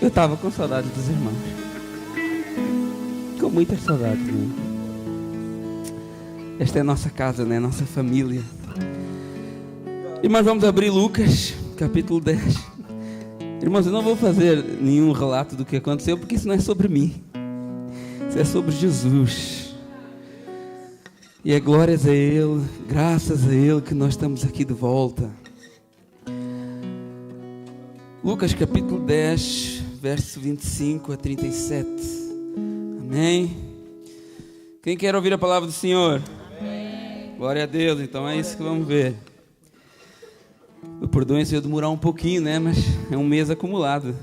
Eu estava com saudade dos irmãos. Com muitas saudades, né? Esta é a nossa casa, né? Nossa família. Irmãos, vamos abrir Lucas, capítulo 10. Irmãos, eu não vou fazer nenhum relato do que aconteceu, porque isso não é sobre mim. Isso é sobre Jesus. E é glórias a Ele, graças a Ele que nós estamos aqui de volta. Lucas capítulo 10, verso 25 a 37. Amém? Quem quer ouvir a palavra do Senhor? Amém. Glória a Deus, então é isso que vamos ver. Perdoem se eu demorar um pouquinho, né? Mas é um mês acumulado.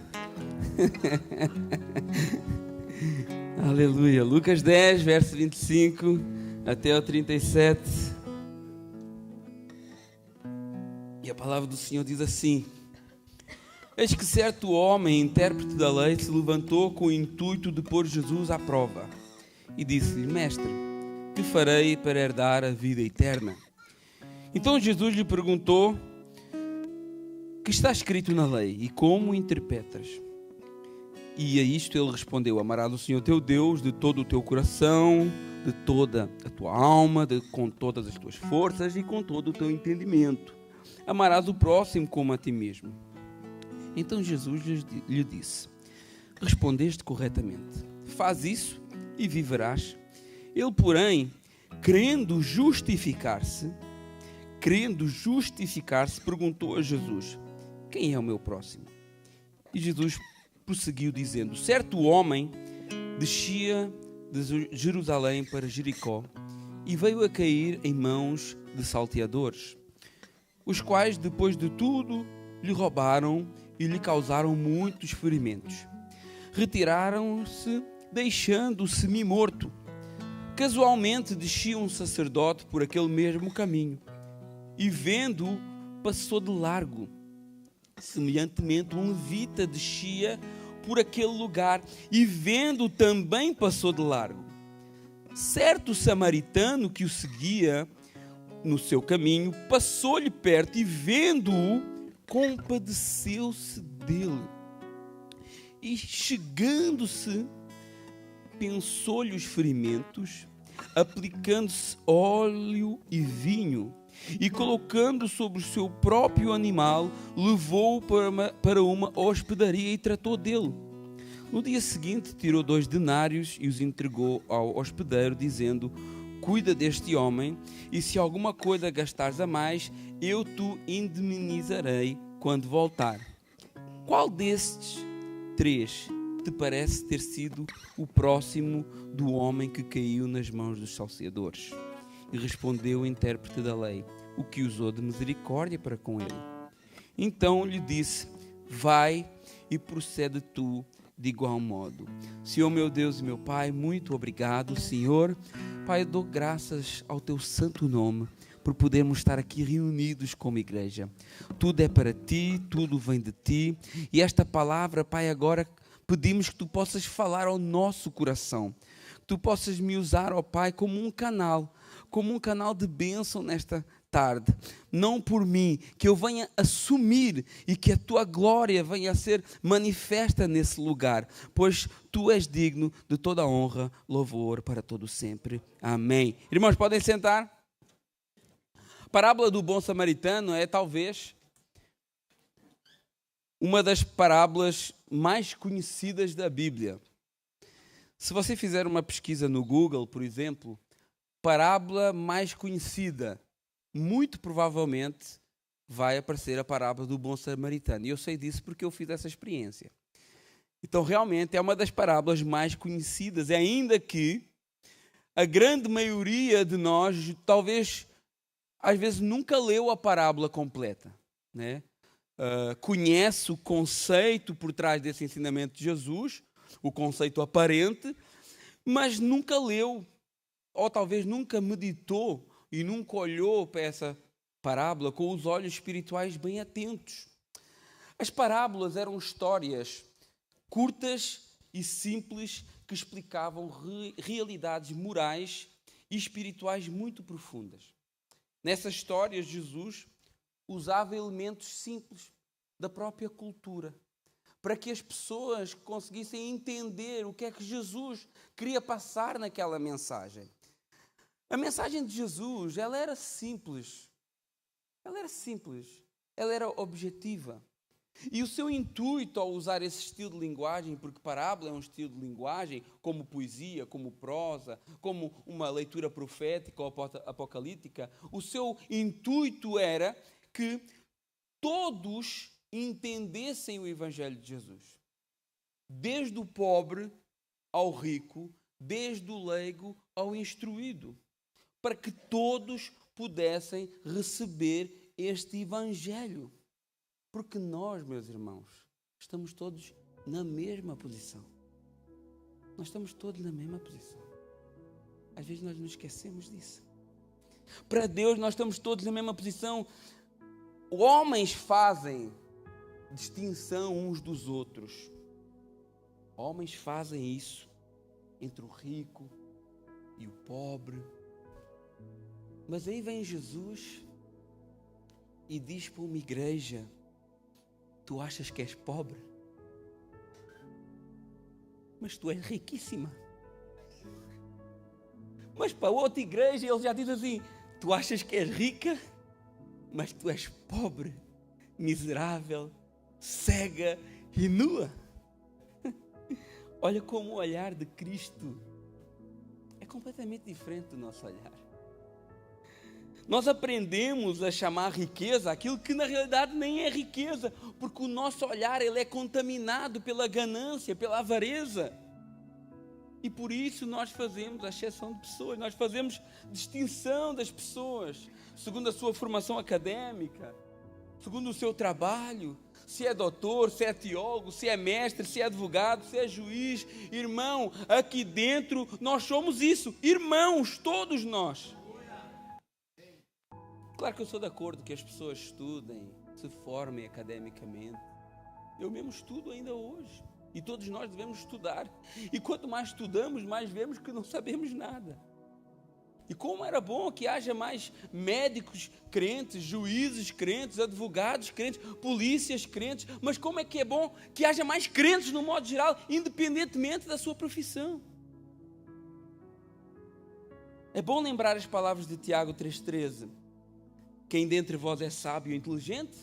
Aleluia. Lucas 10, verso 25 até o 37. E a palavra do Senhor diz assim: Eis que certo homem, intérprete da lei, se levantou com o intuito de pôr Jesus à prova. E disse-lhe: Mestre, que farei para herdar a vida eterna? Então Jesus lhe perguntou: que está escrito na lei e como o interpretas? E a isto ele respondeu: Amarás o Senhor teu Deus de todo o teu coração, de toda a tua alma, com todas as tuas forças e com todo o teu entendimento. Amarás o próximo como a ti mesmo. Então Jesus lhe disse: Respondeste corretamente. Faz isso e viverás. Ele, porém, querendo justificar-se, perguntou a Jesus: Quem é o meu próximo? E Jesus prosseguiu dizendo: Certo homem descia de Jerusalém para Jericó e veio a cair em mãos de salteadores, os quais, depois de tudo, lhe roubaram e lhe causaram muitos ferimentos. Retiraram-se, deixando-o semi-morto. Casualmente descia um sacerdote por aquele mesmo caminho e, vendo-o, passou de largo. Semelhantemente, um levita descia por aquele lugar e, vendo-o, também passou de largo. Certo samaritano que o seguia no seu caminho passou-lhe perto e, vendo-o, compadeceu-se dele. E, chegando-se, pensou-lhe os ferimentos, aplicando-se óleo e vinho, e colocando sobre o seu próprio animal, levou-o para uma hospedaria e tratou dele. No dia seguinte tirou 2 denários e os entregou ao hospedeiro, dizendo: Cuida deste homem, e se alguma coisa gastares a mais, eu te indemnizarei quando voltar. Qual destes 3 te parece ter sido o próximo do homem que caiu nas mãos dos salteadores? E respondeu o intérprete da lei: O que usou de misericórdia para com ele. Então lhe disse: Vai e procede tu de igual modo. Senhor meu Deus e meu Pai, muito obrigado, Senhor. Pai, eu dou graças ao teu santo nome por podermos estar aqui reunidos como igreja. Tudo é para ti, tudo vem de ti. E esta palavra, Pai, agora pedimos que tu possas falar ao nosso coração. Que tu possas me usar, ó Pai, como um canal de bênção nesta tarde. Não por mim, que eu venha assumir e que a tua glória venha a ser manifesta nesse lugar, pois tu és digno de toda a honra, louvor para todo sempre. Amém. Irmãos, podem sentar. A parábola do bom samaritano é talvez uma das parábolas mais conhecidas da Bíblia. Se você fizer uma pesquisa no Google, por exemplo, parábola mais conhecida, muito provavelmente vai aparecer a parábola do bom samaritano. E eu sei disso porque eu fiz essa experiência. Então, realmente, é uma das parábolas mais conhecidas, ainda que a grande maioria de nós, talvez, às vezes, nunca leu a parábola completa, né? Conhece o conceito por trás desse ensinamento de Jesus, o conceito aparente, mas nunca leu, ou talvez nunca meditou e nunca olhou para essa parábola com os olhos espirituais bem atentos. As parábolas eram histórias curtas e simples que explicavam realidades morais e espirituais muito profundas. Nessas histórias, Jesus usava elementos simples da própria cultura para que as pessoas conseguissem entender o que é que Jesus queria passar naquela mensagem. A mensagem de Jesus, ela era simples. Ela era objetiva. E o seu intuito ao usar esse estilo de linguagem, porque parábola é um estilo de linguagem, como poesia, como prosa, como uma leitura profética ou apocalíptica, o seu intuito era que todos entendessem o Evangelho de Jesus. Desde o pobre ao rico, desde o leigo ao instruído, para que todos pudessem receber este Evangelho. Porque nós, meus irmãos, estamos todos na mesma posição. Nós estamos todos na mesma posição. Às vezes nós nos esquecemos disso. Para Deus nós estamos todos na mesma posição. Homens fazem distinção uns dos outros. Homens fazem isso entre o rico e o pobre. Mas aí vem Jesus e diz para uma igreja: tu achas que és pobre? Mas tu és riquíssima. Mas para outra igreja ele já diz assim: tu achas que és rica? Mas tu és pobre, miserável, cega e nua. Olha como o olhar de Cristo é completamente diferente do nosso olhar. Nós aprendemos a chamar riqueza aquilo que na realidade nem é riqueza, porque o nosso olhar ele é contaminado pela ganância, pela avareza. E por isso nós fazemos a exceção de pessoas, nós fazemos distinção das pessoas, segundo a sua formação académica, segundo o seu trabalho, se é doutor, se é teólogo, se é mestre, se é advogado, se é juiz. Irmão, aqui dentro nós somos isso, irmãos, todos nós. Claro que eu sou de acordo que as pessoas estudem, se formem academicamente. Eu mesmo estudo ainda hoje. E todos nós devemos estudar. E quanto mais estudamos, mais vemos que não sabemos nada. E como era bom que haja mais médicos crentes, juízes crentes, advogados crentes, polícias crentes. Mas como é que é bom que haja mais crentes no modo geral, independentemente da sua profissão. É bom lembrar as palavras de Tiago 3,13. Quem dentre vós é sábio e inteligente,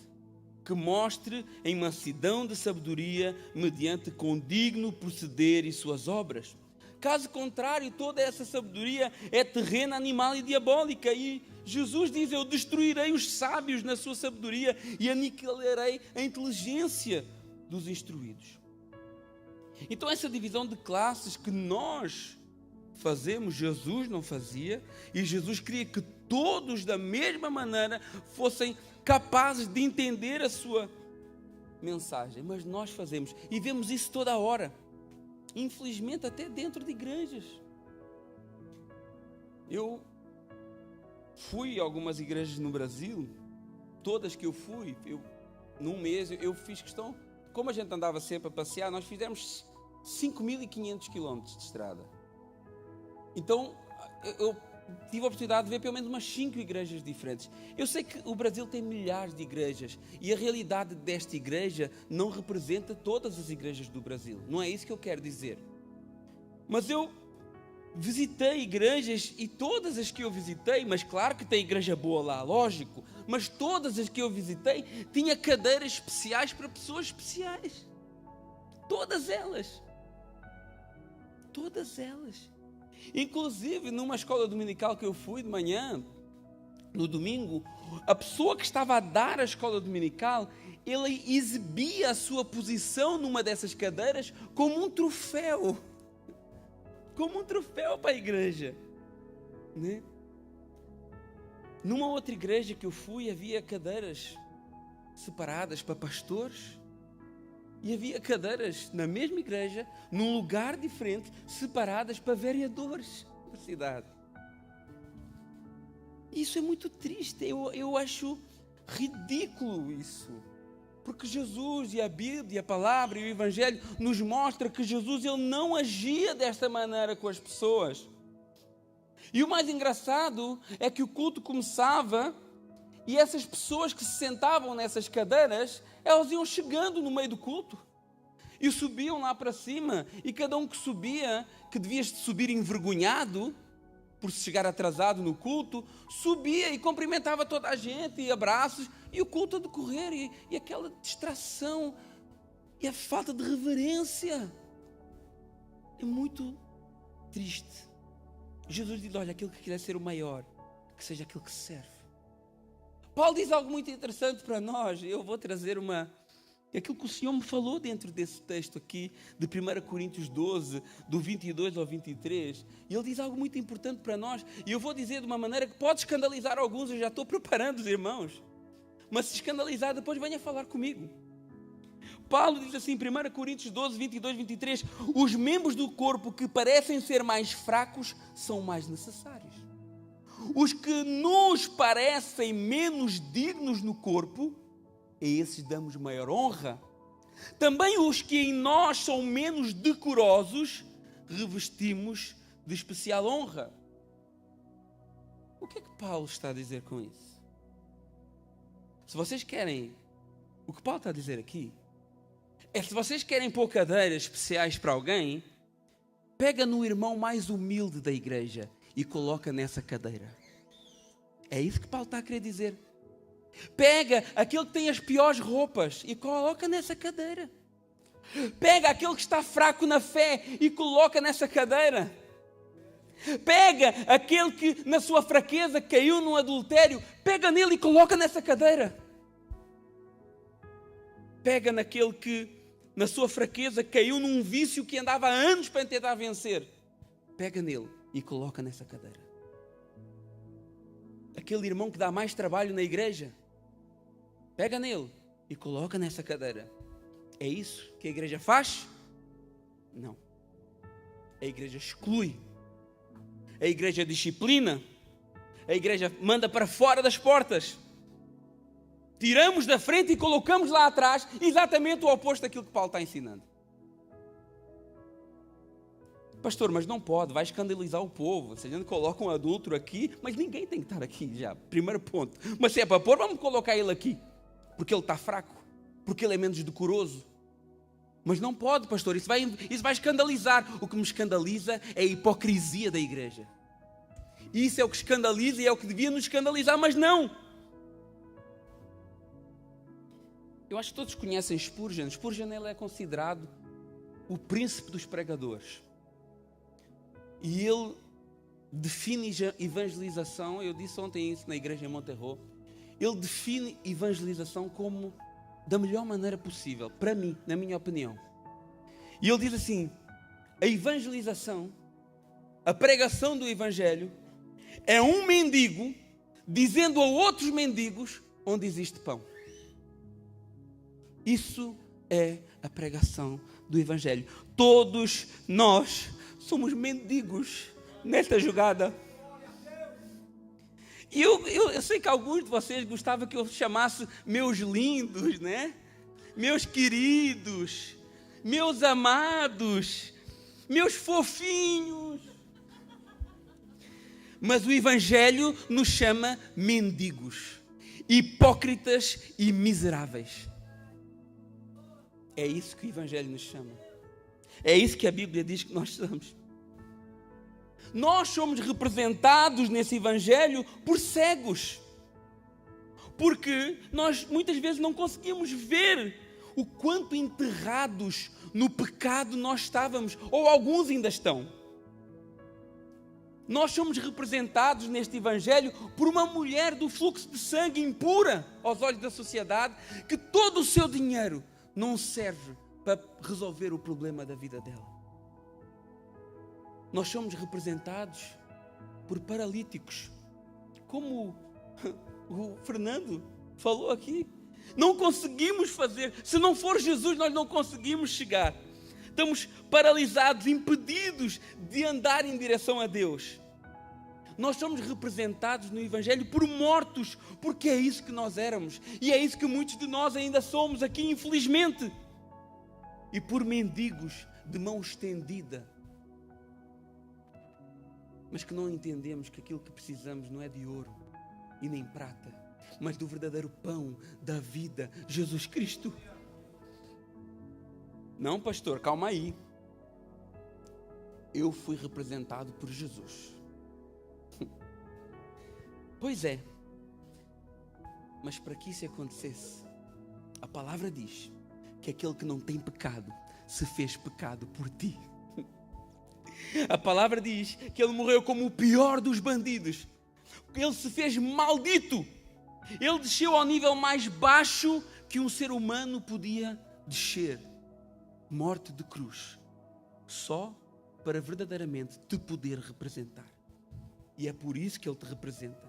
que mostre em mansidão de sabedoria, mediante condigno proceder e suas obras. Caso contrário, toda essa sabedoria é terrena, animal e diabólica. E Jesus diz: eu destruirei os sábios na sua sabedoria e aniquilarei a inteligência dos instruídos. Então essa divisão de classes que nós fazemos, Jesus não fazia, e Jesus queria que todos da mesma maneira fossem capazes de entender a sua mensagem, mas nós fazemos, e vemos isso toda a hora, infelizmente até dentro de igrejas. Eu fui a algumas igrejas no Brasil, todas que eu fui, num mês eu fiz questão, como a gente andava sempre a passear, nós fizemos 5.500 quilómetros de estrada. Então eu tive a oportunidade de ver pelo menos umas 5 igrejas diferentes. Eu sei que o Brasil tem milhares de igrejas e a realidade desta igreja não representa todas as igrejas do Brasil. Não é isso que eu quero dizer. Mas eu visitei igrejas e todas as que eu visitei, mas claro que tem igreja boa lá, lógico, mas todas as que eu visitei tinha cadeiras especiais para pessoas especiais. Todas elas. Todas elas. Inclusive, numa escola dominical que eu fui de manhã, no domingo, a pessoa que estava a dar a escola dominical, ele exibia a sua posição numa dessas cadeiras como um troféu. Como um troféu para a igreja. Né? Numa outra igreja que eu fui, havia cadeiras separadas para pastores. E havia cadeiras na mesma igreja, num lugar diferente, separadas para vereadores da cidade. Isso é muito triste, eu acho ridículo isso. Porque Jesus e a Bíblia, a palavra e o Evangelho nos mostra que Jesus ele não agia desta maneira com as pessoas. E o mais engraçado é que o culto começava e essas pessoas que se sentavam nessas cadeiras, elas iam chegando no meio do culto. e subiam lá para cima, e cada um que subia, que devias subir envergonhado, por se chegar atrasado no culto, subia e cumprimentava toda a gente, e abraços, e o culto a decorrer, e aquela distração, e a falta de reverência, é muito triste. Jesus diz, olha, aquele que quiser ser o maior, que seja aquele que serve. Paulo diz algo muito interessante para nós. Eu vou trazer aquilo que o Senhor me falou dentro desse texto aqui, de 1 Coríntios 12, do 22 ao 23. E ele diz algo muito importante para nós. E eu vou dizer de uma maneira que pode escandalizar alguns, eu já estou preparando os irmãos. Mas se escandalizar, depois venha falar comigo. Paulo diz assim, 1 Coríntios 12, 22, 23, os membros do corpo que parecem ser mais fracos são mais necessários. Os que nos parecem menos dignos no corpo, a esses damos maior honra. Também os que em nós são menos decorosos, revestimos de especial honra. O que é que Paulo está a dizer com isso? Se vocês querem, o que Paulo está a dizer aqui, é se vocês querem pôr cadeiras especiais para alguém, pega no irmão mais humilde da igreja e coloca nessa cadeira. É isso que Paulo está a querer dizer. Pega aquele que tem as piores roupas e coloca nessa cadeira. Pega aquele que está fraco na fé e coloca nessa cadeira. Pega aquele que na sua fraqueza caiu no adultério, pega nele e coloca nessa cadeira. Pega naquele que na sua fraqueza caiu num vício que andava há anos para tentar vencer. Pega nele e coloca nessa cadeira. Aquele irmão que dá mais trabalho na igreja, pega nele e coloca nessa cadeira. É isso que a igreja faz? Não. A igreja exclui. A igreja disciplina. A igreja manda para fora das portas. Tiramos da frente e colocamos lá atrás exatamente o oposto daquilo que Paulo está ensinando. Pastor, mas não pode, vai escandalizar o povo. Se a gente coloca um adúltero aqui, mas ninguém tem que estar aqui já, primeiro ponto. Mas se é para pôr, vamos colocar ele aqui. Porque ele está fraco, porque ele é menos decoroso. Mas não pode, pastor, isso vai escandalizar. O que me escandaliza é a hipocrisia da igreja. Isso é o que escandaliza e é o que devia nos escandalizar, mas não. Eu acho que todos conhecem Spurgeon. Spurgeon, ele é considerado o príncipe dos pregadores. E ele define evangelização, eu disse ontem isso na igreja em Monterrey, ele define evangelização como da melhor maneira possível, para mim, na minha opinião. E ele diz assim, a evangelização, a pregação do evangelho, é um mendigo dizendo a outros mendigos onde existe pão. Isso é a pregação do evangelho. Todos nós somos mendigos nesta jogada. E eu sei que alguns de vocês gostavam que eu chamasse meus lindos, né? Meus queridos, meus amados, meus fofinhos. Mas o evangelho nos chama mendigos, hipócritas e miseráveis. É isso que o evangelho nos chama. É isso que a Bíblia diz que nós somos. Nós somos representados nesse evangelho por cegos. Porque nós muitas vezes não conseguimos ver o quanto enterrados no pecado nós estávamos, ou alguns ainda estão. Nós somos representados neste evangelho por uma mulher do fluxo de sangue impura aos olhos da sociedade, que todo o seu dinheiro não serve para resolver o problema da vida dela. Nós somos representados por paralíticos, como o Fernando falou aqui. Não conseguimos fazer, se não for Jesus, nós não conseguimos chegar. Estamos paralisados, impedidos de andar em direção a Deus. Nós somos representados no evangelho por mortos, porque é isso que nós éramos, e é isso que muitos de nós ainda somos aqui, infelizmente. E por mendigos de mão estendida, mas que não entendemos que aquilo que precisamos não é de ouro e nem prata, mas do verdadeiro pão da vida, Jesus Cristo. Não, pastor, calma aí. Eu fui representado por Jesus. Pois é. Mas para que isso acontecesse, a palavra diz que aquele que não tem pecado se fez pecado por ti. A palavra diz que ele morreu como o pior dos bandidos. Ele se fez maldito. Ele desceu ao nível mais baixo que um ser humano podia descer. Morte de cruz. Só para verdadeiramente te poder representar. E é por isso que ele te representa.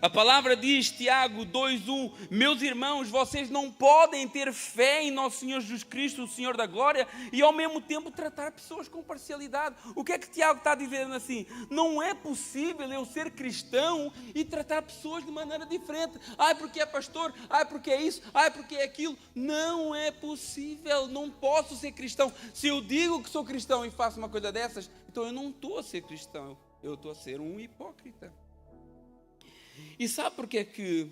A palavra diz, Tiago 2:1, meus irmãos, vocês não podem ter fé em nosso Senhor Jesus Cristo, o Senhor da glória, e ao mesmo tempo tratar pessoas com parcialidade. O que é que Tiago está dizendo assim? Não é possível eu ser cristão e tratar pessoas de maneira diferente. Ai, porque é pastor, ai, porque é isso, ai, porque é aquilo. Não é possível, não posso ser cristão. Se eu digo que sou cristão e faço uma coisa dessas, então eu não estou a ser cristão, eu estou a ser um hipócrita. E sabe por que é que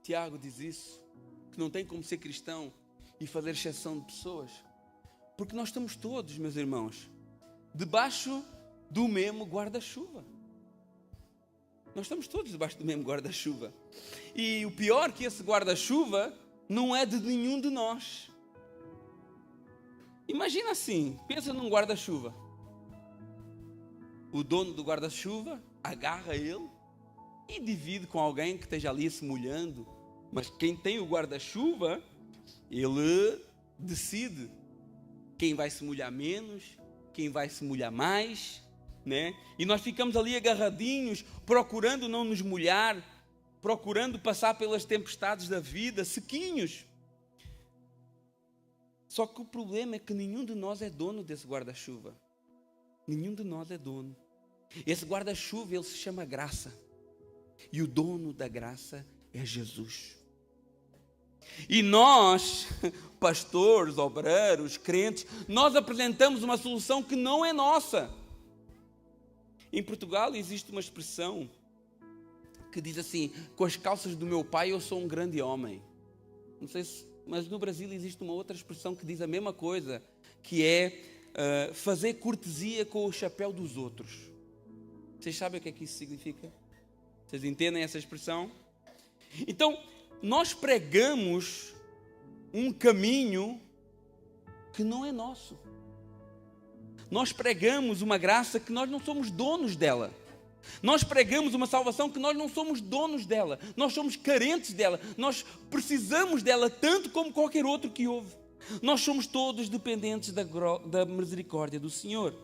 Tiago diz isso? Que não tem como ser cristão e fazer exceção de pessoas? Porque nós estamos todos, meus irmãos, debaixo do mesmo guarda-chuva. Nós estamos todos debaixo do mesmo guarda-chuva. E o pior é que esse guarda-chuva não é de nenhum de nós. Imagina assim, pensa num guarda-chuva. O dono do guarda-chuva agarra ele e divide com alguém que esteja ali se molhando. Mas quem tem o guarda-chuva, ele decide quem vai se molhar menos, quem vai se molhar mais, né? E nós ficamos ali agarradinhos, procurando não nos molhar, procurando passar pelas tempestades da vida, sequinhos. Só que o problema é que nenhum de nós é dono desse guarda-chuva. Nenhum de nós é dono. Esse guarda-chuva, ele se chama graça. E o dono da graça é Jesus. E nós, pastores, obreiros, crentes, nós apresentamos uma solução que não é nossa. Em Portugal existe uma expressão que diz assim: com as calças do meu pai eu sou um grande homem. Não sei se, mas no Brasil existe uma outra expressão que diz a mesma coisa, que é fazer cortesia com o chapéu dos outros. Vocês sabem o que é que isso significa? Vocês entendem essa expressão? Então, nós pregamos um caminho que não é nosso. Nós pregamos uma graça que nós não somos donos dela. Nós pregamos uma salvação que nós não somos donos dela. Nós somos carentes dela. Nós precisamos dela tanto como qualquer outro que ouve. Nós somos todos dependentes da misericórdia do Senhor.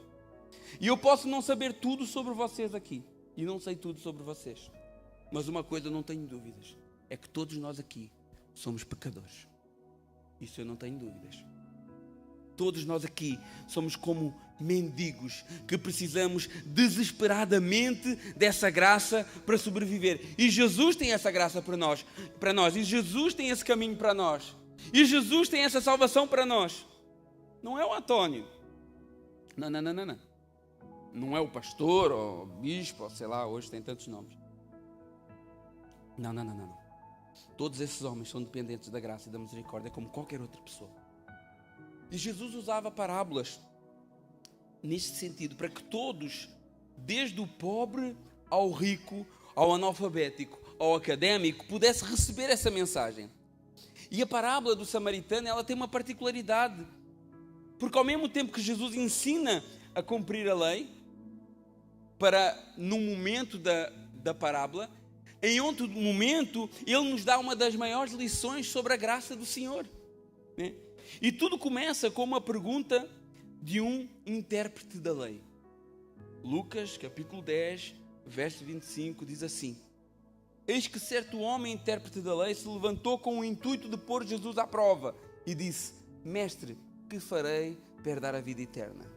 E eu posso não saber tudo sobre vocês aqui. E não sei tudo sobre vocês. Mas uma coisa eu não tenho dúvidas. É que todos nós aqui somos pecadores. Isso eu não tenho dúvidas. Todos nós aqui somos como mendigos que precisamos desesperadamente dessa graça para sobreviver. E Jesus tem essa graça para nós. E Jesus tem esse caminho para nós. E Jesus tem essa salvação para nós. Não é o Antônio. Não. Não é o pastor ou o bispo, ou sei lá, hoje tem tantos nomes. Não. Todos esses homens são dependentes da graça e da misericórdia como qualquer outra pessoa. E Jesus usava parábolas neste sentido, para que todos, desde o pobre ao rico, ao analfabético, ao académico, pudesse receber essa mensagem. E a parábola do samaritano, ela tem uma particularidade, porque ao mesmo tempo que Jesus ensina a cumprir a lei, para no momento da parábola, em outro momento, ele nos dá uma das maiores lições sobre a graça do Senhor, né? E tudo começa com uma pergunta de um intérprete da lei. Lucas, capítulo 10, verso 25, diz assim: eis que certo homem, intérprete da lei, se levantou com o intuito de pôr Jesus à prova e disse: mestre, que farei para herdar a vida eterna?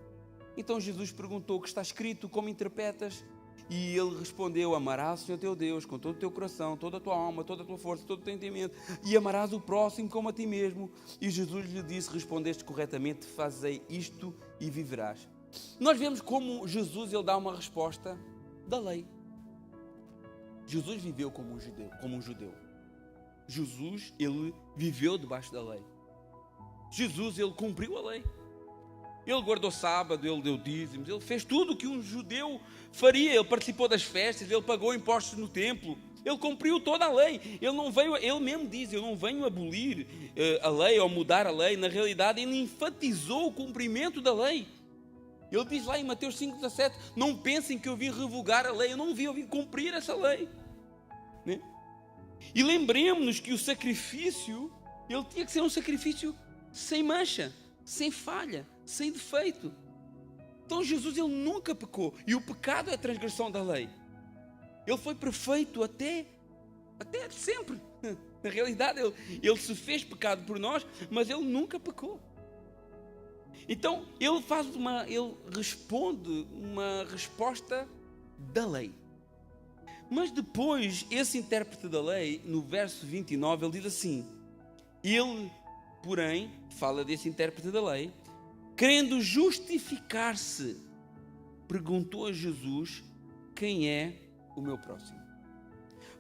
Então Jesus perguntou: o que está escrito, como interpretas? E ele respondeu: amarás o Senhor teu Deus com todo o teu coração, toda a tua alma, toda a tua força, todo o teu entendimento, e amarás o próximo como a ti mesmo. E Jesus lhe disse: respondeste corretamente, fazei isto e viverás. Nós vemos como Jesus, ele dá uma resposta da lei. Jesus viveu como um judeu. Jesus, ele viveu debaixo da lei. Jesus, ele cumpriu a lei. Ele guardou sábado, ele deu dízimos, ele fez tudo o que um judeu faria. Ele participou das festas, ele pagou impostos no templo, ele cumpriu toda a lei. Ele não veio, ele mesmo diz, eu não venho abolir a lei ou mudar a lei. Na realidade, ele enfatizou o cumprimento da lei. Ele diz lá em Mateus 5,17, não pensem que eu vim revogar a lei. Eu não vim, eu vim cumprir essa lei, né? E lembremos-nos que o sacrifício, ele tinha que ser um sacrifício sem mancha, sem falha, sem defeito. Então Jesus, ele nunca pecou. E o pecado é a transgressão da lei. Ele foi perfeito até sempre. Na realidade, ele se fez pecado por nós, mas ele nunca pecou. Então, ele responde uma resposta da lei. Mas depois, esse intérprete da lei, no verso 29, ele diz assim: ele, porém, fala desse intérprete da lei, querendo justificar-se, perguntou a Jesus: quem é o meu próximo?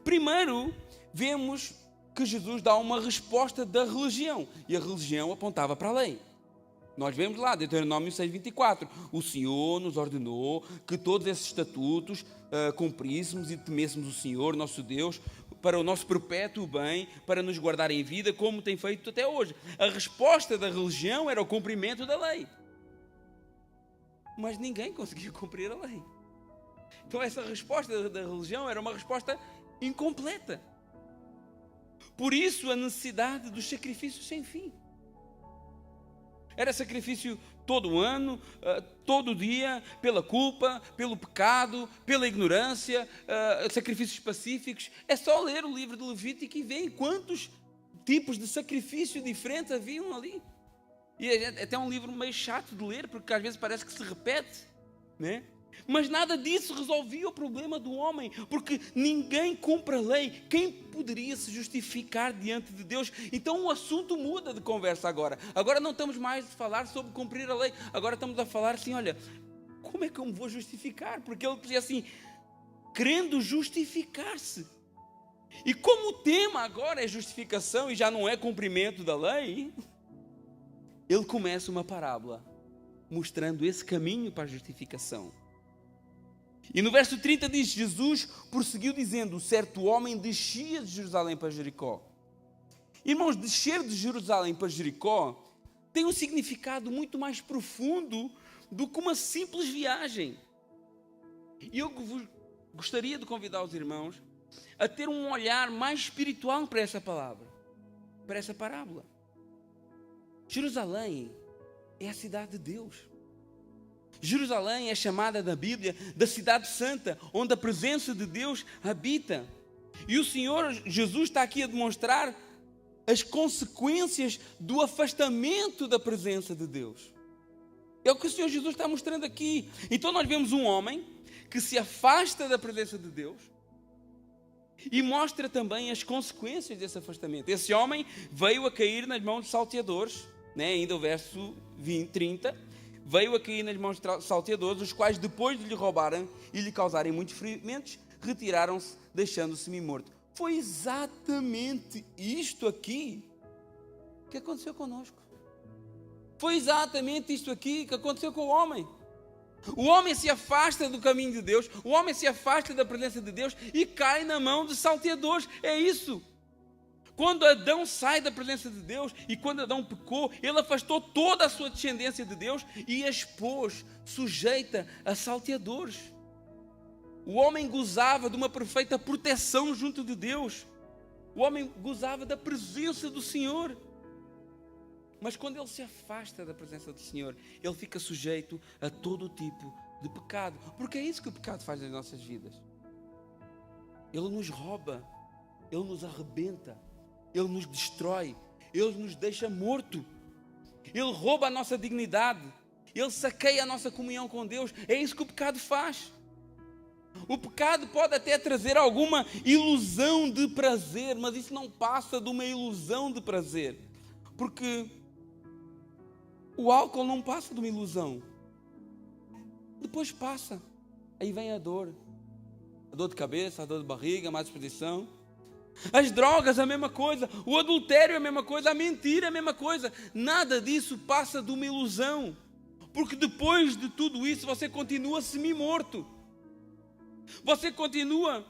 Primeiro, vemos que Jesus dá uma resposta da religião, e a religião apontava para a lei. Nós vemos lá, Deuteronômio 6,24, o Senhor nos ordenou que todos esses estatutos cumpríssemos e temêssemos o Senhor, nosso Deus, para o nosso perpétuo bem, para nos guardar em vida, como tem feito até hoje. A resposta da religião era o cumprimento da lei. Mas ninguém conseguia cumprir a lei. Então essa resposta da religião era uma resposta incompleta. Por isso a necessidade dos sacrifícios sem fim. Era sacrifício todo ano, todo dia, pela culpa, pelo pecado, pela ignorância, sacrifícios pacíficos. É só ler o livro de Levítico e ver quantos tipos de sacrifício diferentes haviam ali. E é até um livro meio chato de ler, porque às vezes parece que se repete, né? Mas nada disso resolvia o problema do homem, porque ninguém cumpre a lei. Quem poderia se justificar diante de Deus? Então o assunto muda de conversa agora. Agora não estamos mais a falar sobre cumprir a lei. Agora estamos a falar assim, olha, como é que eu me vou justificar? Porque ele dizia assim, querendo justificar-se. E como o tema agora é justificação e já não é cumprimento da lei, ele começa uma parábola mostrando esse caminho para a justificação. E no verso 30 diz, Jesus prosseguiu dizendo, certo homem descia de Jerusalém para Jericó. Irmãos, descer de Jerusalém para Jericó tem um significado muito mais profundo do que uma simples viagem. E eu gostaria de convidar os irmãos a ter um olhar mais espiritual para essa palavra, para essa parábola. Jerusalém é a cidade de Deus. Jerusalém é chamada na Bíblia da cidade santa, onde a presença de Deus habita. E o Senhor Jesus está aqui a demonstrar as consequências do afastamento da presença de Deus. É o que o Senhor Jesus está mostrando aqui. Então nós vemos um homem que se afasta da presença de Deus e mostra também as consequências desse afastamento. Esse homem veio a cair nas mãos de salteadores, né? Ainda o verso 30, veio a cair nas mãos de salteadores, os quais depois de lhe roubarem e lhe causarem muitos ferimentos, retiraram-se, deixando-o semi-morto. Foi exatamente isto aqui que aconteceu conosco. Foi exatamente isto aqui que aconteceu com o homem. O homem se afasta do caminho de Deus, o homem se afasta da presença de Deus e cai na mão de salteadores. É isso. Quando Adão sai da presença de Deus e quando Adão pecou, ele afastou toda a sua descendência de Deus e a expôs, sujeita a salteadores. O homem gozava de uma perfeita proteção junto de Deus. O homem gozava da presença do Senhor. Mas quando ele se afasta da presença do Senhor, ele fica sujeito a todo tipo de pecado. Porque é isso que o pecado faz nas nossas vidas. Ele nos rouba, ele nos arrebenta, ele nos destrói, ele nos deixa morto. Ele rouba a nossa dignidade, ele saqueia a nossa comunhão com Deus. É isso que o pecado faz. O pecado pode até trazer alguma ilusão de prazer, mas isso não passa de uma ilusão de prazer. Porque o álcool não passa de uma ilusão. Depois passa. Aí vem a dor de cabeça, a dor de barriga, a má disposição. As drogas, a mesma coisa. O adultério, a mesma coisa. A mentira, a mesma coisa. Nada disso passa de uma ilusão. Porque depois de tudo isso, você continua semi-morto. Você continua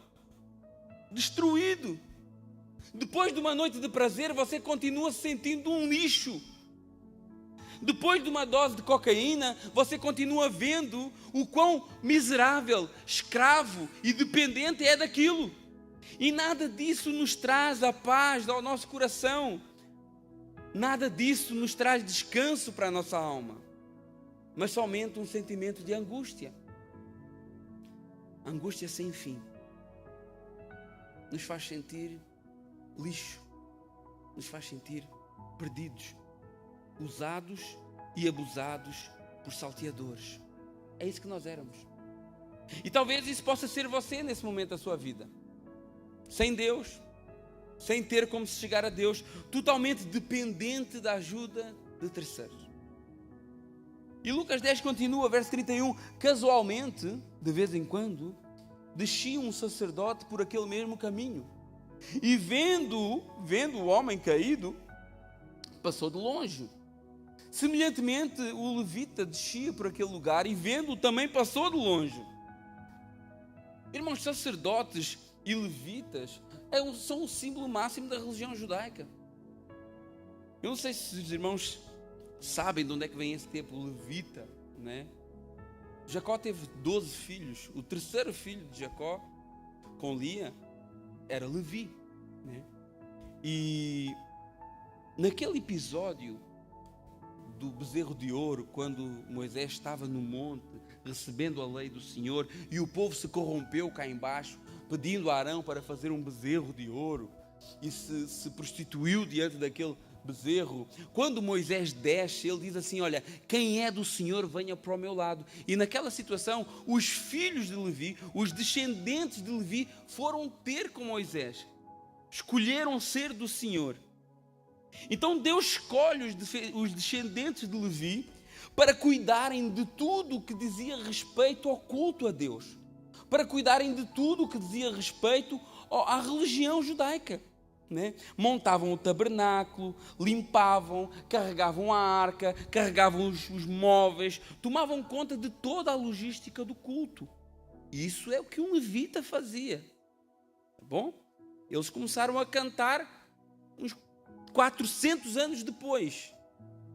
destruído. Depois de uma noite de prazer, você continua se sentindo um lixo. Depois de uma dose de cocaína, você continua vendo o quão miserável, escravo e dependente é daquilo. E nada disso nos traz a paz ao nosso coração. Nada disso nos traz descanso para a nossa alma. Mas somente um sentimento de angústia. Angústia sem fim. Nos faz sentir lixo. Nos faz sentir perdidos. Usados e abusados por salteadores. É isso que nós éramos. E talvez isso possa ser você nesse momento da sua vida. Sem Deus, sem ter como se chegar a Deus, totalmente dependente da ajuda de terceiros. E Lucas 10 continua, verso 31, casualmente, de vez em quando, descia um sacerdote por aquele mesmo caminho, e vendo o homem caído, passou de longe. Semelhantemente, o levita descia por aquele lugar, e vendo-o também passou de longe. Irmãos, sacerdotes e levitas são o símbolo máximo da religião judaica. Eu não sei se os irmãos sabem de onde é que vem esse termo levita, né? Jacó teve 12 filhos. O terceiro filho de Jacó, com Lia, era Levi, né? E naquele episódio do bezerro de ouro, quando Moisés estava no monte recebendo a lei do Senhor e o povo se corrompeu cá embaixo, pedindo a Arão para fazer um bezerro de ouro, e se prostituiu diante daquele bezerro. Quando Moisés desce, ele diz assim: olha, quem é do Senhor venha para o meu lado. E naquela situação, os filhos de Levi, os descendentes de Levi, foram ter com Moisés, escolheram ser do Senhor. Então Deus escolhe os descendentes de Levi para cuidarem de tudo o que dizia respeito ao culto a Deus, para cuidarem de tudo o que dizia respeito à religião judaica, né? Montavam o tabernáculo, limpavam, carregavam a arca, carregavam os móveis, tomavam conta de toda a logística do culto. E isso é o que um levita fazia. Tá bom? Eles começaram a cantar uns 400 anos depois,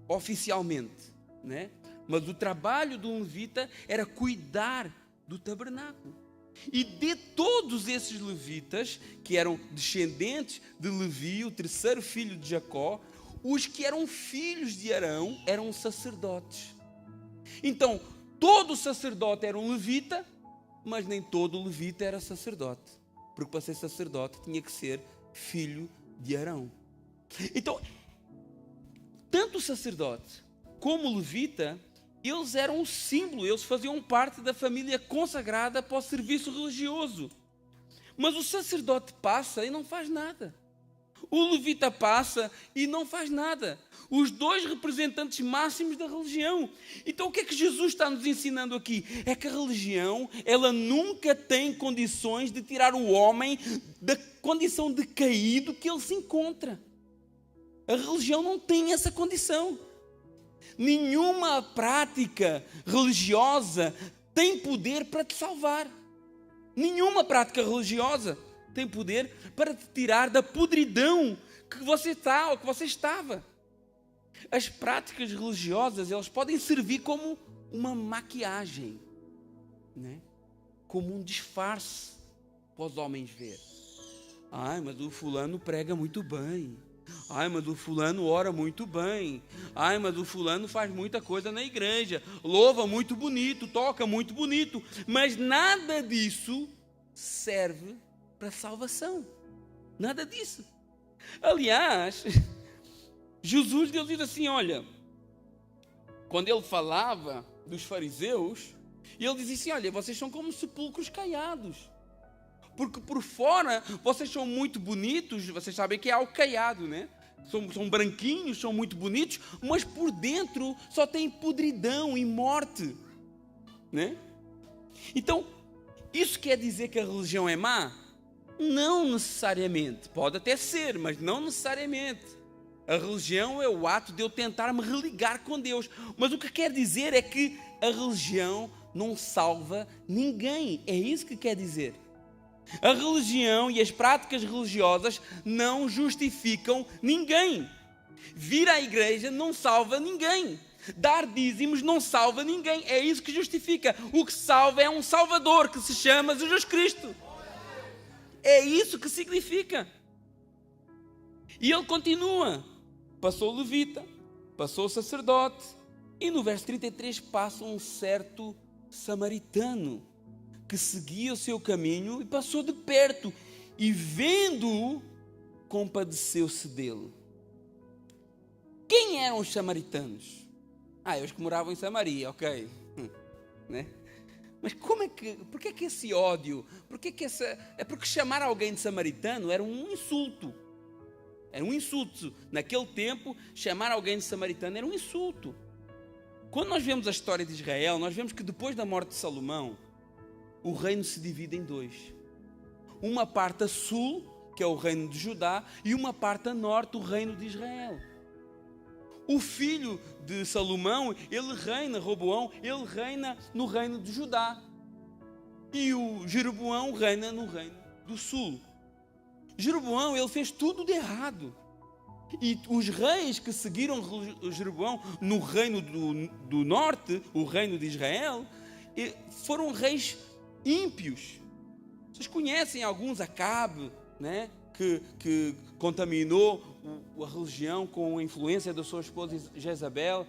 oficialmente, né? Mas o trabalho de um levita era cuidar do tabernáculo. E de todos esses levitas, que eram descendentes de Levi, o terceiro filho de Jacó, os que eram filhos de Arão eram sacerdotes. Então, todo sacerdote era um levita, mas nem todo levita era sacerdote. Porque para ser sacerdote tinha que ser filho de Arão. Então, tanto o sacerdote como o levita, eles eram um símbolo, eles faziam parte da família consagrada para o serviço religioso. Mas o sacerdote passa e não faz nada. O levita passa e não faz nada. Os dois representantes máximos da religião. Então o que é que Jesus está nos ensinando aqui? É que a religião, ela nunca tem condições de tirar o homem da condição de caído que ele se encontra. A religião não tem essa condição. Nenhuma prática religiosa tem poder para te salvar. Nenhuma prática religiosa tem poder para te tirar da podridão que você está ou que você estava. As práticas religiosas, elas podem servir como uma maquiagem, né? Como um disfarce para os homens ver. Ai, mas o fulano prega muito bem. Ai, mas o fulano ora muito bem. Ai, mas o fulano faz muita coisa na igreja. Louva muito bonito, toca muito bonito. Mas nada disso serve para salvação. Nada disso. Aliás, Jesus diz assim, olha, quando ele falava dos fariseus, ele dizia assim, olha, vocês são como sepulcros caiados. Porque por fora vocês são muito bonitos, vocês sabem que é algo caiado, né? São branquinhos, são muito bonitos, mas por dentro só tem podridão e morte, né? Então, isso quer dizer que a religião é má? Não necessariamente. Pode até ser, mas não necessariamente. A religião é o ato de eu tentar me religar com Deus. Mas o que quer dizer é que a religião não salva ninguém. É isso que quer dizer. A religião e as práticas religiosas não justificam ninguém. Vir à igreja não salva ninguém. Dar dízimos não salva ninguém. É isso que justifica. O que salva é um Salvador que se chama Jesus Cristo. É isso que significa. E ele continua. Passou o levita, passou o sacerdote, e no verso 33 passa um certo samaritano que seguia o seu caminho e passou de perto, e vendo-o, compadeceu-se dele. Quem eram os samaritanos? Os que moravam em Samaria, ok. Né? Mas porquê que esse ódio? É porque chamar alguém de samaritano era um insulto. Era um insulto. Naquele tempo, chamar alguém de samaritano era um insulto. Quando nós vemos a história de Israel, nós vemos que depois da morte de Salomão, o reino se divide em dois. Uma parte a sul, que é o reino de Judá, e uma parte a norte, o reino de Israel. O filho de Salomão, ele reina, Roboão, ele reina no reino de Judá. E o Jeroboão reina no reino do sul. Jeroboão, ele fez tudo de errado. E os reis que seguiram Jeroboão no reino do norte, o reino de Israel, foram reis ímpios. Vocês conhecem alguns, Acabe, né? Que contaminou a religião com a influência da sua esposa Jezabel.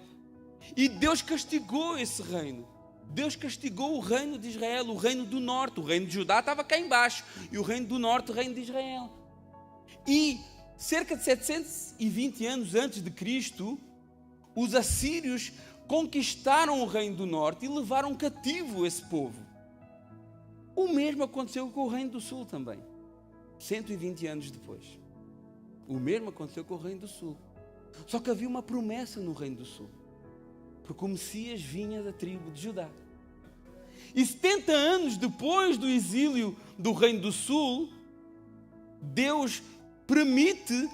E Deus castigou esse reino. Deus castigou o reino de Israel, o reino do norte. O reino de Judá estava cá embaixo. E o reino do norte, o reino de Israel. E cerca de 720 anos antes de Cristo, os assírios conquistaram o reino do norte e levaram cativo esse povo. O mesmo aconteceu com o reino do sul também. 120 anos depois. O mesmo aconteceu com o reino do sul. Só que havia uma promessa no reino do sul. Porque o Messias vinha da tribo de Judá. E 70 anos depois do exílio do reino do sul, Deus permite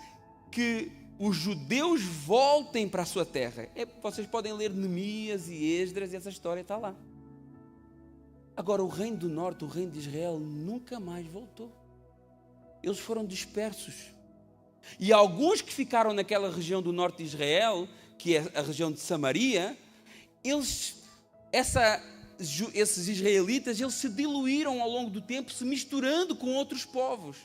que os judeus voltem para a sua terra. Vocês podem ler Neemias e Esdras, e essa história está lá. Agora, o reino do norte, o reino de Israel, nunca mais voltou. Eles foram dispersos. E alguns que ficaram naquela região do norte de Israel, que é a região de Samaria, esses israelitas, eles se diluíram ao longo do tempo, se misturando com outros povos.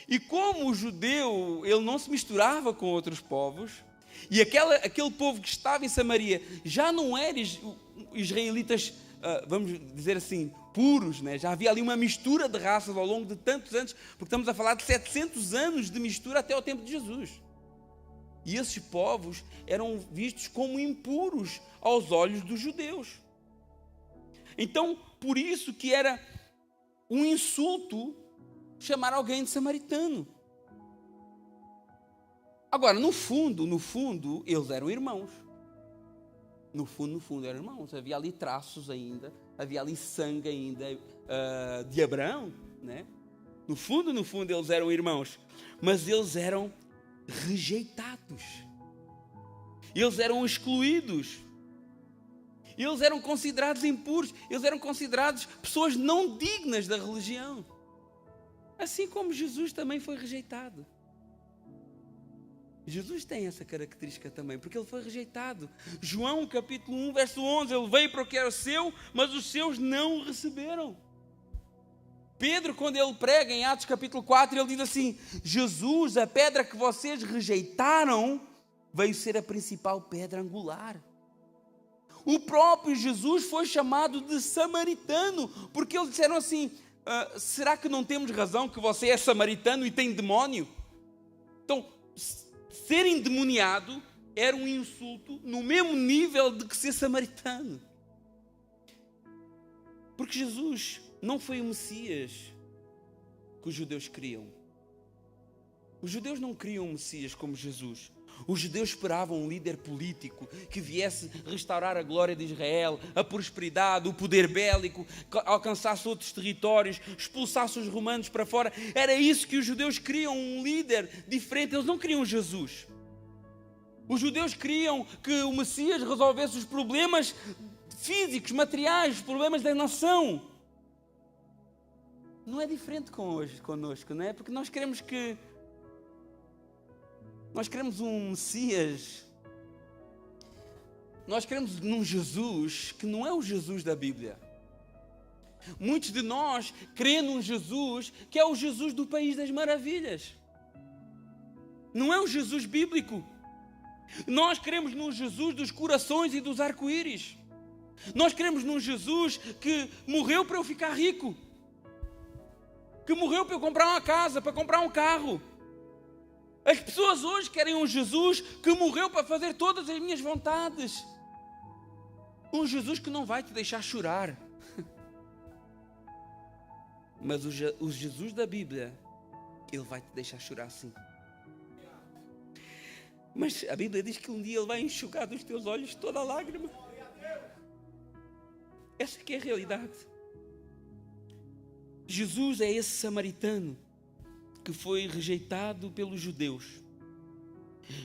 E como o judeu, ele não se misturava com outros povos, e aquele povo que estava em Samaria já não era israelitas, vamos dizer assim, puros, né? Já havia ali uma mistura de raças ao longo de tantos anos, porque estamos a falar de 700 anos de mistura até o tempo de Jesus. E esses povos eram vistos como impuros aos olhos dos judeus. Então, por isso que era um insulto chamar alguém de samaritano. Agora, no fundo, eles eram irmãos. No fundo eram irmãos. Havia ali traços ainda, havia ali sangue ainda de Abraão, né? No fundo, eles eram irmãos. Mas eles eram rejeitados. Eles eram excluídos. Eles eram considerados impuros. Eles eram considerados pessoas não dignas da religião. Assim como Jesus também foi rejeitado. Jesus tem essa característica também, porque ele foi rejeitado. João capítulo 1, verso 11, ele veio para o que era seu, mas os seus não o receberam. Pedro, quando ele prega em Atos capítulo 4, ele diz assim: Jesus, a pedra que vocês rejeitaram, veio ser a principal pedra angular. O próprio Jesus foi chamado de samaritano, porque eles disseram assim: será que não temos razão que você é samaritano e tem demónio? Então, ser endemoniado era um insulto no mesmo nível de que ser samaritano. Porque Jesus não foi o Messias que os judeus queriam. Os judeus não queriam um Messias como Jesus. Os judeus esperavam um líder político que viesse restaurar a glória de Israel, a prosperidade, o poder bélico, alcançasse outros territórios, expulsasse os romanos para fora. Era isso que os judeus queriam, um líder diferente. Eles não queriam Jesus. Os judeus queriam que o Messias resolvesse os problemas físicos, materiais, os problemas da nação. Não é diferente connosco, não é? Porque nós queremos um Messias, nós queremos um Jesus que não é o Jesus da Bíblia. Muitos de nós creem num Jesus que é o Jesus do País das Maravilhas. Não é o Jesus bíblico. Nós queremos num Jesus dos corações e dos arco-íris. Nós queremos num Jesus que morreu para eu ficar rico, que morreu para eu comprar uma casa, para comprar um carro. As pessoas hoje querem um Jesus que morreu para fazer todas as minhas vontades. Um Jesus que não vai te deixar chorar. Mas o Jesus da Bíblia, Ele vai te deixar chorar sim. Mas a Bíblia diz que um dia Ele vai enxugar dos teus olhos toda a lágrima. Essa que é a realidade. Jesus é esse samaritano que foi rejeitado pelos judeus.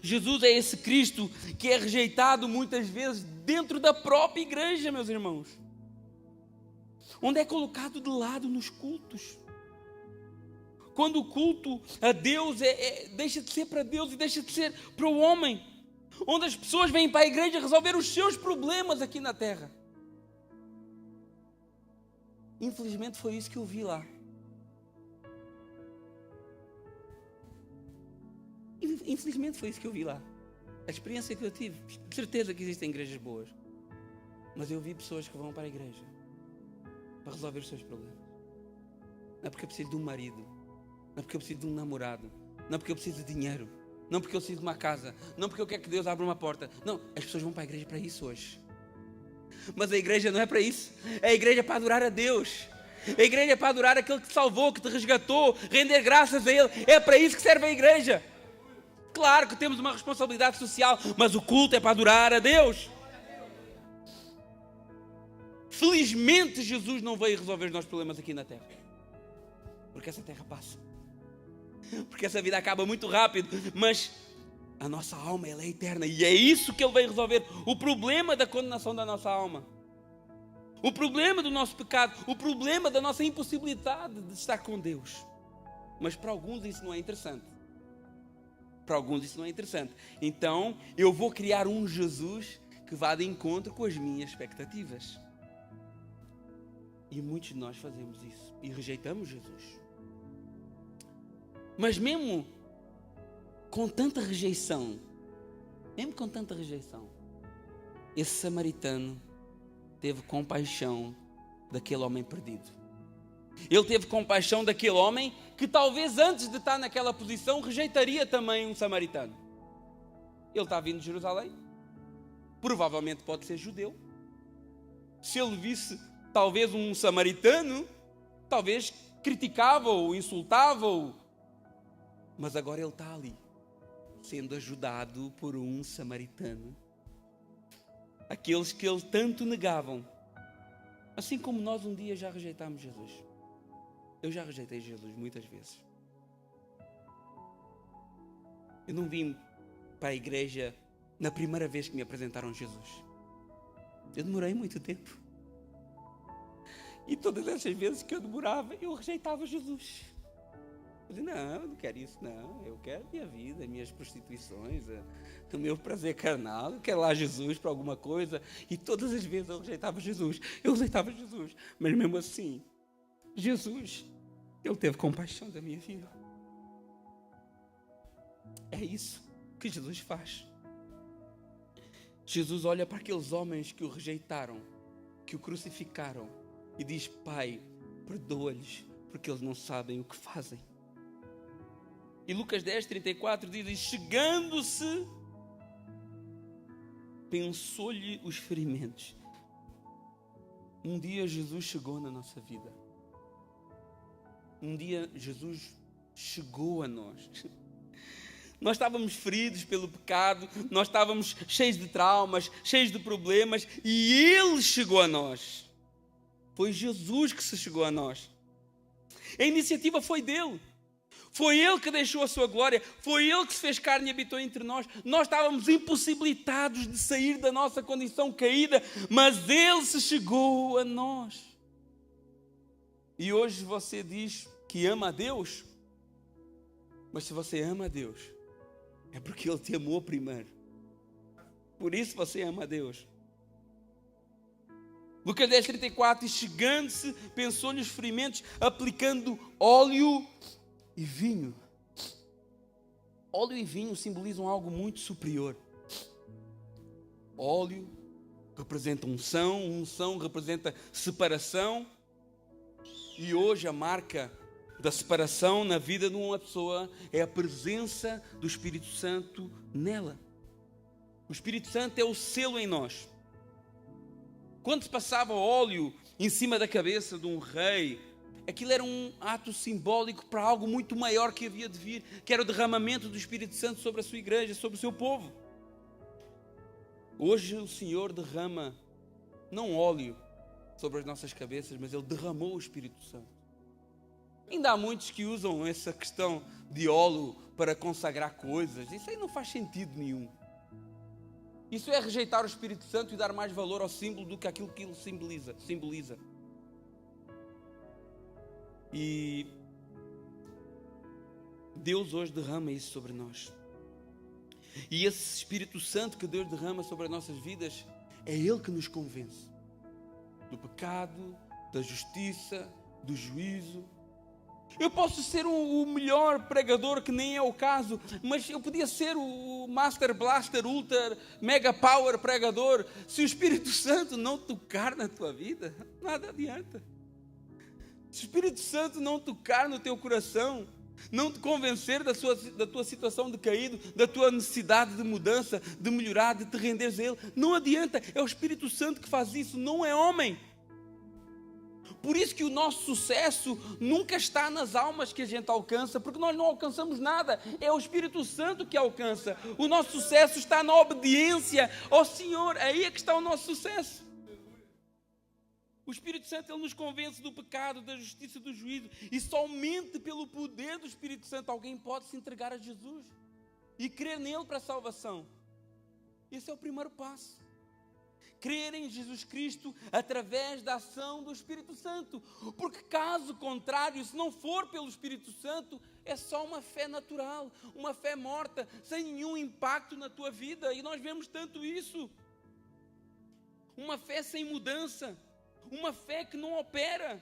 Jesus é esse Cristo que é rejeitado muitas vezes dentro da própria igreja, meus irmãos. Onde é colocado de lado nos cultos. Quando o culto a Deus deixa de ser para Deus e deixa de ser para o homem. Onde as pessoas vêm para a igreja resolver os seus problemas aqui na terra. Infelizmente foi isso que eu vi lá. Infelizmente foi isso que eu vi lá. A experiência que eu tive. De certeza que existem igrejas boas. Mas eu vi pessoas que vão para a igreja para resolver os seus problemas. Não é porque eu preciso de um marido. Não é porque eu preciso de um namorado. Não é porque eu preciso de dinheiro. Não é porque eu preciso de uma casa. Não é porque eu quero que Deus abra uma porta. Não, as pessoas vão para a igreja para isso hoje. Mas a igreja não é para isso. A igreja é para adorar a Deus. A igreja é para adorar aquele que te salvou, que te resgatou, render graças a Ele. É para isso que serve a igreja. Claro que temos uma responsabilidade social, mas o culto é para adorar a Deus. Felizmente Jesus não veio resolver os nossos problemas aqui na terra. Porque essa terra passa. Porque essa vida acaba muito rápido. Mas a nossa alma, ela é eterna. E é isso que Ele veio resolver. O problema da condenação da nossa alma. O problema do nosso pecado. O problema da nossa impossibilidade de estar com Deus. Mas para alguns isso não é interessante. Para alguns isso não é interessante. Então eu vou criar um Jesus que vá de encontro com as minhas expectativas. E muitos de nós fazemos isso. E rejeitamos Jesus. Mas mesmo com tanta rejeição, esse samaritano teve compaixão daquele homem perdido. Ele teve compaixão daquele homem que talvez antes de estar naquela posição rejeitaria também um samaritano. Ele está vindo de Jerusalém. Provavelmente pode ser judeu. Se ele visse talvez um samaritano, talvez criticava-o, insultava-o. Mas agora ele está ali, sendo ajudado por um samaritano. Aqueles que ele tanto negavam. Assim como nós um dia já rejeitámos Jesus. Eu já rejeitei Jesus muitas vezes. Eu não vim para a igreja na primeira vez que me apresentaram Jesus. Eu demorei muito tempo. E todas essas vezes que eu demorava, eu rejeitava Jesus. Eu disse, não, eu não quero isso, não. Eu quero a minha vida, as minhas prostituições, o meu prazer carnal. Eu quero lá Jesus para alguma coisa. E todas as vezes eu rejeitava Jesus. Mas mesmo assim, Jesus, Ele teve compaixão da minha vida. É isso que Jesus faz. Jesus olha para aqueles homens que o rejeitaram, que o crucificaram, e diz, Pai, perdoa-lhes, porque eles não sabem o que fazem. E Lucas 10:34 diz, e chegando-se, pensou-lhe os ferimentos. Um dia Jesus chegou na nossa vida. Um dia Jesus chegou a nós. Nós estávamos feridos pelo pecado, nós estávamos cheios de traumas, cheios de problemas, e Ele chegou a nós. Foi Jesus que se chegou a nós. A iniciativa foi dele. Foi Ele que deixou a sua glória, foi Ele que se fez carne e habitou entre nós. Nós estávamos impossibilitados de sair da nossa condição caída, mas Ele se chegou a nós. E hoje você diz que ama a Deus, mas se você ama a Deus, é porque Ele te amou primeiro. Por isso você ama a Deus. Lucas 10:34, e chegando-se, pensou-lhe os ferimentos, aplicando óleo e vinho. Óleo e vinho simbolizam algo muito superior. Óleo representa unção, unção representa separação. E hoje a marca da separação na vida de uma pessoa é a presença do Espírito Santo nela. O Espírito Santo é o selo em nós. Quando se passava óleo em cima da cabeça de um rei, aquilo era um ato simbólico para algo muito maior que havia de vir, que era o derramamento do Espírito Santo sobre a sua igreja, sobre o seu povo. Hoje o Senhor derrama não óleo sobre as nossas cabeças, mas Ele derramou o Espírito Santo. Ainda há muitos que usam essa questão de óleo para consagrar coisas. Isso aí não faz sentido nenhum. Isso é rejeitar o Espírito Santo e dar mais valor ao símbolo do que aquilo que ele simboliza. E Deus hoje derrama isso sobre nós. E esse Espírito Santo que Deus derrama sobre as nossas vidas, é Ele que nos convence do pecado, da justiça, do juízo. Eu posso ser o melhor pregador, que nem é o caso, mas eu podia ser o Master Blaster, Ultra, Mega Power pregador. Se o Espírito Santo não tocar na tua vida, nada adianta. Se o Espírito Santo não tocar no teu coração, não te convencer da tua situação de caído, da tua necessidade de mudança, de melhorar, de te renderes a Ele, não adianta. É o Espírito Santo que faz isso, não é homem. Por isso que o nosso sucesso nunca está nas almas que a gente alcança, porque nós não alcançamos nada, é o Espírito Santo que alcança. O nosso sucesso está na obediência ao Senhor, aí é que está o nosso sucesso. O Espírito Santo, Ele nos convence do pecado, da justiça e do juízo, e somente pelo poder do Espírito Santo alguém pode se entregar a Jesus e crer nele para a salvação. Esse é o primeiro passo. Crer em Jesus Cristo através da ação do Espírito Santo. Porque caso contrário, se não for pelo Espírito Santo, é só uma fé natural, uma fé morta, sem nenhum impacto na tua vida. E nós vemos tanto isso. Uma fé sem mudança, uma fé que não opera.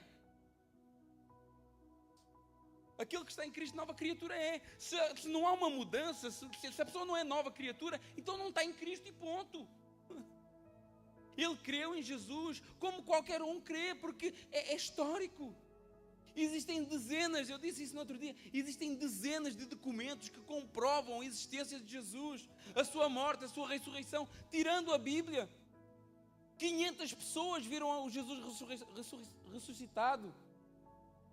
Aquele que está em Cristo, nova criatura é. Se não há uma mudança, se a pessoa não é nova criatura, então não está em Cristo e ponto. Ele creu em Jesus, como qualquer um crê, porque é histórico. Existem dezenas, eu disse isso no outro dia, existem dezenas de documentos que comprovam a existência de Jesus, a sua morte, a sua ressurreição, tirando a Bíblia. 500 pessoas viram o Jesus ressuscitado.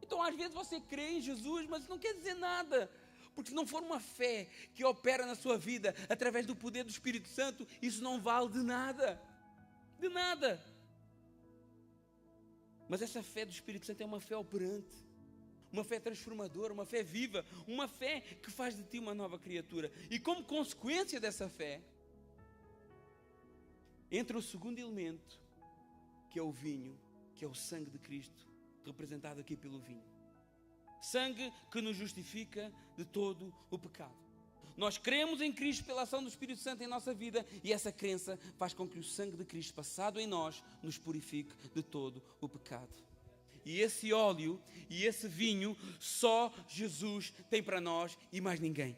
Então às vezes você crê em Jesus, mas isso não quer dizer nada. Porque se não for uma fé que opera na sua vida através do poder do Espírito Santo, isso não vale de nada. De nada. Mas essa fé do Espírito Santo é uma fé operante, uma fé transformadora, uma fé viva, uma fé que faz de ti uma nova criatura. E como consequência dessa fé, entra o segundo elemento, que é o vinho, que é o sangue de Cristo, representado aqui pelo vinho. Sangue que nos justifica de todo o pecado. Nós cremos em Cristo pela ação do Espírito Santo em nossa vida, e essa crença faz com que o sangue de Cristo passado em nós nos purifique de todo o pecado. E esse óleo e esse vinho só Jesus tem para nós e mais ninguém.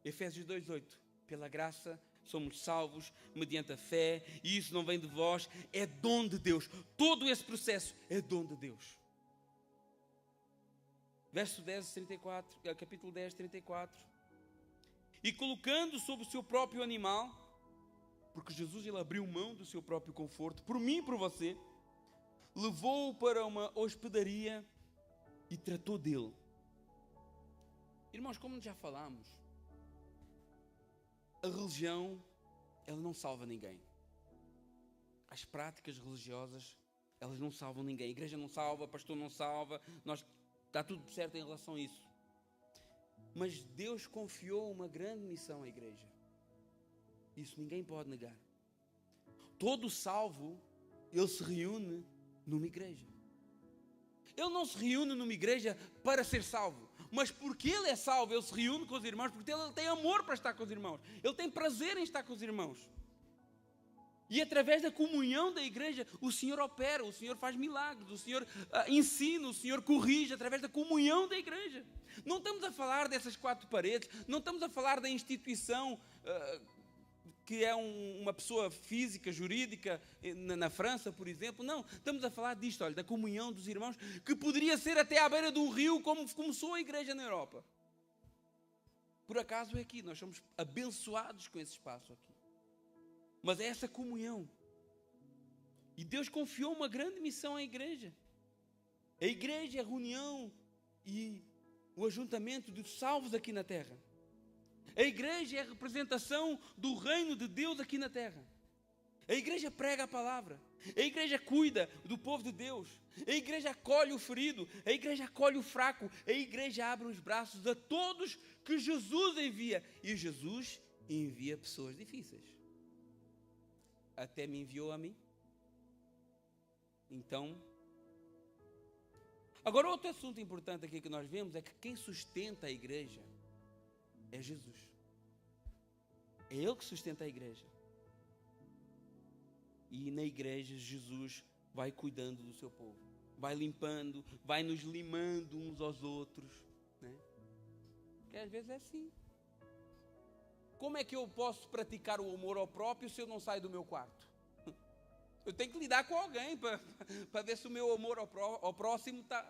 Efésios 2:8. Pela graça somos salvos mediante a fé, e isso não vem de vós, é dom de Deus. Todo esse processo é dom de Deus. Verso 10, 34, capítulo 10, 34. E colocando sobre o seu próprio animal, porque Jesus ele abriu mão do seu próprio conforto, por mim e por você, levou-o para uma hospedaria e tratou dele. Irmãos, como já falámos, a religião, ela não salva ninguém. As práticas religiosas, elas não salvam ninguém. A igreja não salva, o pastor não salva, está tudo certo em relação a isso. Mas Deus confiou uma grande missão à igreja. Isso ninguém pode negar. Todo salvo, ele se reúne numa igreja. Ele não se reúne numa igreja para ser salvo, mas porque ele é salvo, ele se reúne com os irmãos, porque ele tem amor para estar com os irmãos. Ele tem prazer em estar com os irmãos. E através da comunhão da igreja, o Senhor opera, o Senhor faz milagres, o Senhor ensina, o Senhor corrige, através da comunhão da igreja. Não estamos a falar dessas quatro paredes, não estamos a falar da instituição que é uma pessoa física, jurídica, na França, por exemplo. Não, estamos a falar disto, olha, da comunhão dos irmãos, que poderia ser até à beira de um rio, como começou a igreja na Europa. Por acaso é aqui, nós somos abençoados com esse espaço aqui. Mas é essa comunhão. E Deus confiou uma grande missão à igreja. A igreja é a reunião e o ajuntamento dos salvos aqui na terra. A igreja é a representação do reino de Deus aqui na terra. A igreja prega a palavra. A igreja cuida do povo de Deus. A igreja acolhe o ferido. A igreja acolhe o fraco. A igreja abre os braços a todos que Jesus envia. E Jesus envia pessoas difíceis. Até me enviou a mim. Então, agora outro assunto importante aqui que nós vemos é que quem sustenta a igreja é Jesus. É Ele que sustenta a igreja. E na igreja Jesus vai cuidando do seu povo. Vai limpando, vai nos limando uns aos outros, né? Porque às vezes é assim. Como é que eu posso praticar o amor ao próprio se eu não saio do meu quarto? Eu tenho que lidar com alguém para ver se o meu amor ao próximo está...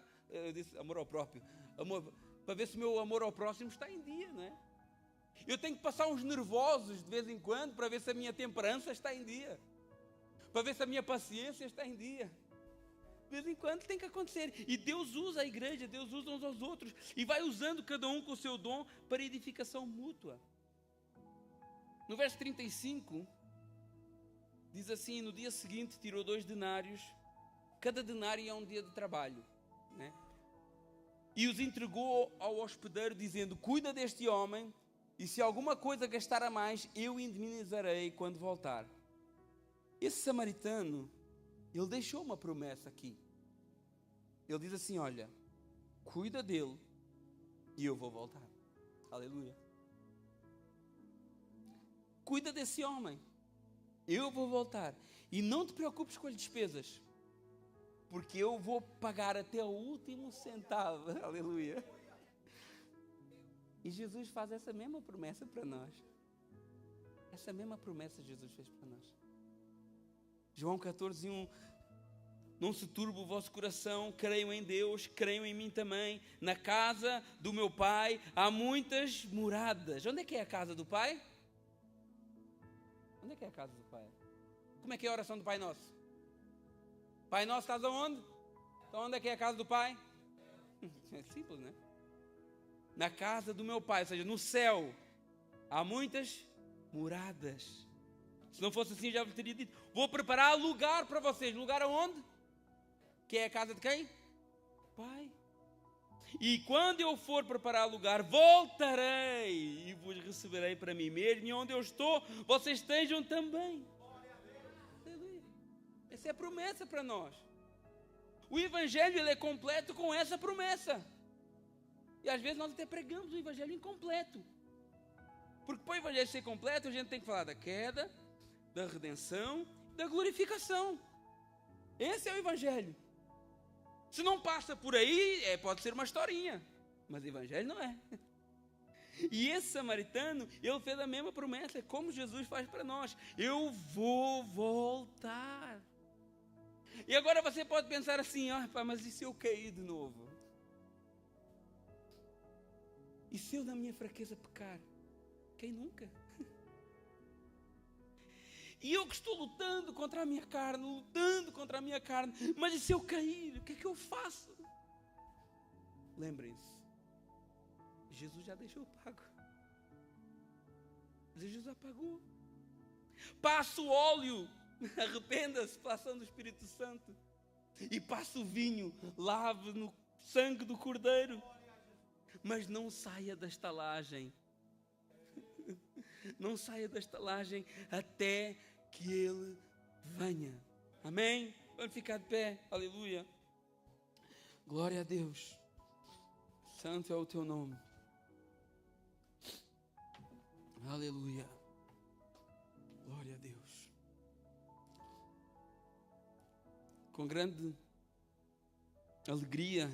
amor ao próprio. Para ver se o meu amor ao próximo está em dia, não é? Eu tenho que passar uns nervosos de vez em quando para ver se a minha temperança está em dia. Para ver se a minha paciência está em dia. De vez em quando tem que acontecer. E Deus usa a igreja, Deus usa uns aos outros. E vai usando cada um com o seu dom para edificação mútua. No verso 35, diz assim: no dia seguinte tirou 2 denários, cada denário é um dia de trabalho, né? E os entregou ao hospedeiro, dizendo: cuida deste homem, e se alguma coisa gastar a mais, eu indemnizarei quando voltar. Esse samaritano, ele deixou uma promessa aqui. Ele diz assim: olha, cuida dele e eu vou voltar. Aleluia. Cuida desse homem, eu vou voltar. E não te preocupes com as despesas, porque eu vou pagar até o último centavo. Aleluia. E Jesus faz essa mesma promessa para nós. Essa mesma promessa Jesus fez para nós. João 14:1. Não se turbe o vosso coração, creiam em Deus, creiam em mim também. Na casa do meu Pai há muitas moradas. Onde é que é a casa do Pai? Onde é que é a casa do Pai? Como é que é a oração do Pai Nosso? Pai Nosso, estás aonde? Então onde é que é a casa do Pai? É simples, né? Na casa do meu Pai, ou seja, no céu, há muitas moradas. Se não fosse assim, já vos teria dito: vou preparar lugar para vocês. Lugar aonde? Que é a casa de quem? Pai. E quando eu for preparar lugar, voltarei e vos receberei para mim mesmo, e onde eu estou, vocês estejam também. Aleluia. Essa é a promessa para nós. O Evangelho, ele é completo com essa promessa. E às vezes nós até pregamos o Evangelho incompleto. Porque para o Evangelho ser completo, a gente tem que falar da queda, da redenção, da glorificação. Esse é o Evangelho. Se não passa por aí, pode ser uma historinha, mas Evangelho não é. E esse samaritano, ele fez a mesma promessa, como Jesus faz para nós: eu vou voltar. E agora você pode pensar assim: mas e se eu cair de novo? E se eu na minha fraqueza pecar? Quem nunca? E eu que estou lutando contra a minha carne, mas e se eu cair, o que é que eu faço? Lembrem-se, Jesus já deixou pago. Jesus apagou. Passa o óleo, arrependa-se, pela ação do Espírito Santo. E passa o vinho, lave no sangue do Cordeiro. Mas não saia da estalagem. Não saia da estalagem até que Ele venha. Amém? Vamos ficar de pé. Aleluia. Glória a Deus. Santo é o teu nome. Aleluia. Glória a Deus. Com grande alegria